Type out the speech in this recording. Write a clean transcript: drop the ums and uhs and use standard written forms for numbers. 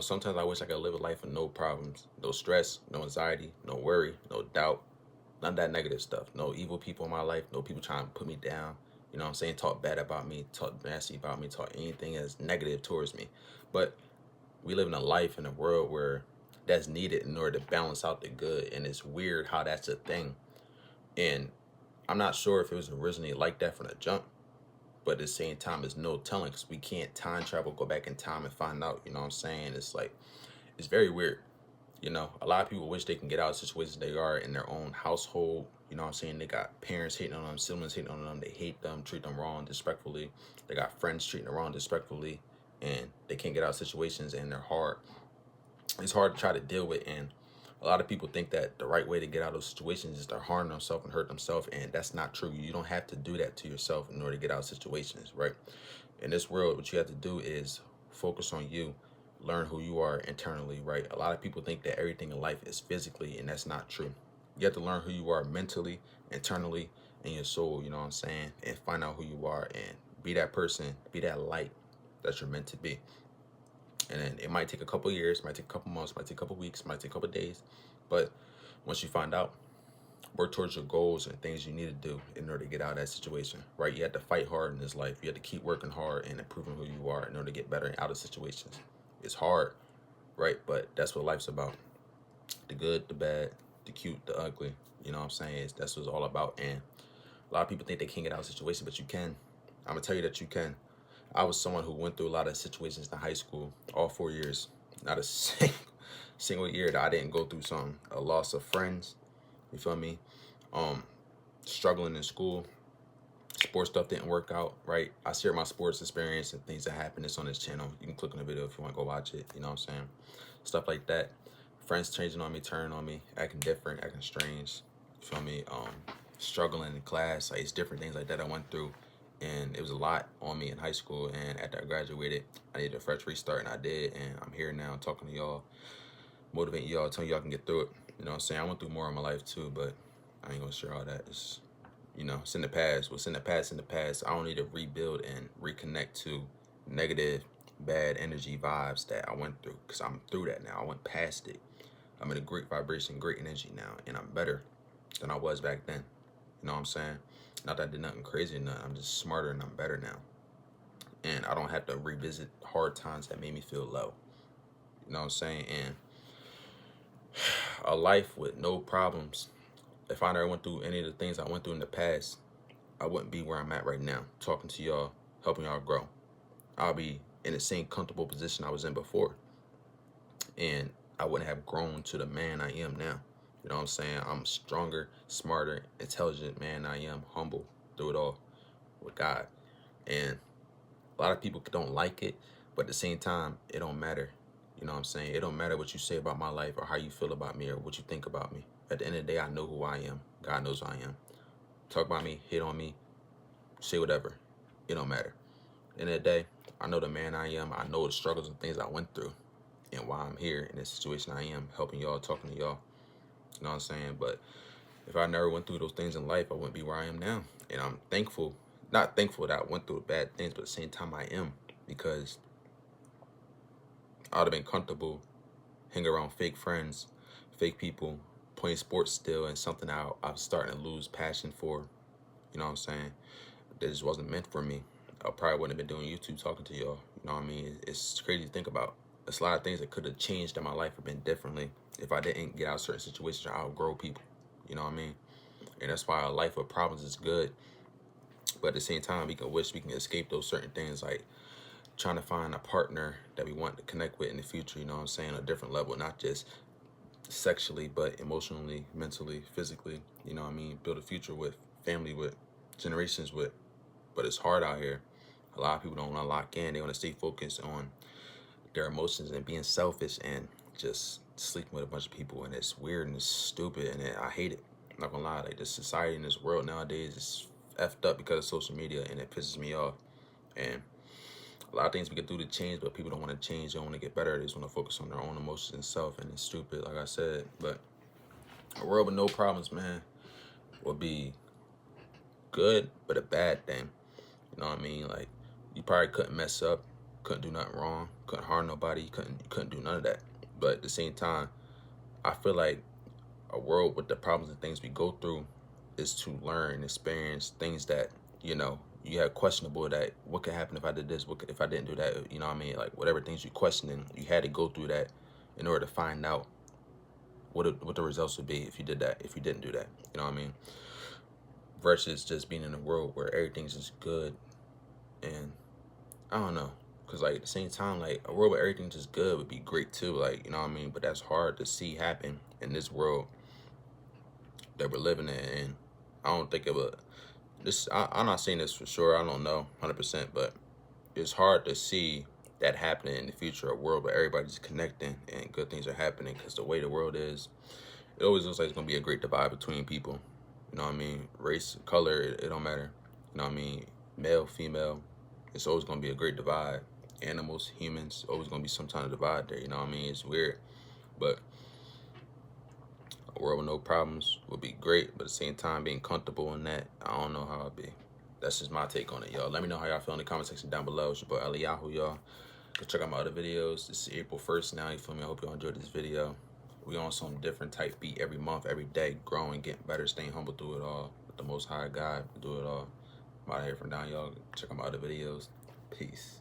sometimes I wish I could live a life with no problems, no stress, no anxiety, no worry, no doubt, none of that negative stuff. No evil people in my life, no people trying to put me down. You know what I'm saying? Talk bad about me, talk nasty about me, talk anything that's negative towards me. But we live in a life in a world where that's needed in order to balance out the good. And it's weird how that's a thing. And I'm not sure if it was originally like that from the jump, but at the same time, there's no telling because we can't time travel, go back in time and find out. You know what I'm saying? It's like, it's very weird. You know, a lot of people wish they can get out of situations they are in their own household. You know what I'm saying? They got parents hating on them, siblings hating on them. They hate them, treat them wrong, disrespectfully. They got friends treating them wrong, disrespectfully. And they can't get out of situations and they're hard. It's hard to try to deal with. And a lot of people think that the right way to get out of those situations is to harm themselves and hurt themselves. And that's not true. You don't have to do that to yourself in order to get out of situations, right? In this world, what you have to do is focus on you, learn who you are internally, right? A lot of people think that everything in life is physically, and that's not true. You have to learn who you are mentally, internally, in your soul, you know what I'm saying? And find out who you are and be that person, be that light that you're meant to be. And then it might take a couple years, might take a couple months, might take a couple weeks, might take a couple days. But once you find out, work towards your goals and things you need to do in order to get out of that situation, right? You have to fight hard in this life. You have to keep working hard and improving who you are in order to get better out of situations. It's hard, right? But that's what life's about. The good, the bad, the cute, the ugly. You know what I'm saying? That's what it's all about. And a lot of people think they can't get out of situations, but you can. I'm going to tell you that you can. I was someone who went through a lot of situations in high school, all 4 years. Not a single year that I didn't go through something. A loss of friends, you feel me? Struggling in school, sports stuff didn't work out, right? I share my sports experience and things that happened. It's on this channel. You can click on the video if you want to go watch it. You know what I'm saying? Stuff like that. Friends changing on me, turning on me, acting different, acting strange. You feel me? Struggling in class. Like, it's different things like that I went through. And it was a lot on me in high school. And after I graduated, I needed a fresh restart, and I did. And I'm here now talking to y'all, motivating y'all, telling y'all can get through it. You know what I'm saying? I went through more in my life too, but I ain't gonna share all that. It's, you know, it's in the past. What's in the past, in the past. I don't need to rebuild and reconnect to negative, bad energy vibes that I went through, because I'm through that now. I went past it. I'm in a great vibration, great energy now, and I'm better than I was back then. You know what I'm saying? Not that I did nothing crazy or nothing. I'm just smarter and I'm better now. And I don't have to revisit hard times that made me feel low. You know what I'm saying? And a life with no problems. If I never went through any of the things I went through in the past, I wouldn't be where I'm at right now, talking to y'all, helping y'all grow. I'll be in the same comfortable position I was in before. And I wouldn't have grown to the man I am now. You know what I'm saying? I'm stronger, smarter, intelligent man I am, humble through it all with God. And a lot of people don't like it, but at the same time, it don't matter. You know what I'm saying? It don't matter what you say about my life or how you feel about me or what you think about me. At the end of the day, I know who I am. God knows who I am. Talk about me, hit on me, say whatever. It don't matter. At the end of the day, I know the man I am. I know the struggles and things I went through and why I'm here in this situation I am, helping y'all, talking to y'all. You know what I'm saying? But if I never went through those things in life, I wouldn't be where I am now. And I'm thankful, not thankful that I went through bad things, but at the same time I am, because I would have been comfortable hanging around fake friends, fake people, playing sports still, and something I'm starting to lose passion for. You know what I'm saying? That just wasn't meant for me. I probably wouldn't have been doing YouTube talking to y'all. You know what I mean? It's crazy to think about. There's a lot of things that could have changed in my life or been differently if I didn't get out of certain situations or outgrow people. You know what I mean? And that's why a life with problems is good. But at the same time, we can wish we can escape those certain things, like trying to find a partner that we want to connect with in the future, you know what I'm saying, on a different level, not just sexually, but emotionally, mentally, physically, you know what I mean, build a future with, family with, generations with. But it's hard out here. A lot of people don't want to lock in. They want to stay focused on their emotions and being selfish and just sleeping with a bunch of people. And it's weird and it's stupid, and I hate it. I'm not gonna lie, like, this society in this world nowadays is effed up because of social media, and it pisses me off. And a lot of things we can do to change, but people don't want to change. They don't want to get better. They just want to focus on their own emotions and self, and it's stupid, like I said. But a world with no problems, man, would be good, but a bad thing. You know what I mean? Like, you probably couldn't mess up, couldn't do nothing wrong, couldn't harm nobody, you couldn't do none of that. But at the same time, I feel like a world with the problems and things we go through is to learn, experience things that, you know, you have questionable, that what could happen if I did this, what could, if I didn't do that, you know what I mean? Like whatever things you questioning, you had to go through that in order to find out what the results would be if you did that, if you didn't do that, you know what I mean? Versus just being in a world where everything's just good. And I don't know, because like at the same time, like a world where everything's just good would be great too, like, you know what I mean? But that's hard to see happen in this world that we're living in. And I don't think it would, I'm not saying this for sure, I don't know 100%, but it's hard to see that happening in the future, a world where everybody's connecting and good things are happening. Because the way the world is, it always looks like it's gonna be a great divide between people, you know what I mean? Race, color, it don't matter, you know what I mean? Male, female, it's always gonna be a great divide. Animals, humans, always gonna be some kind of divide there, you know what I mean? It's weird, but a world with no problems would be great, but at the same time, being comfortable in that, I don't know how it'd be. That's just my take on it, y'all. Let me know how y'all feel in the comment section down below. It's your boy Eliyahu, y'all. Go check out my other videos. This is April 1st now, you feel me? I hope y'all enjoyed this video. We on some different type beat every month, every day, growing, getting better, staying humble through it all. With the Most High God, do it all. I'm out of here for now, y'all. Check out my other videos. Peace.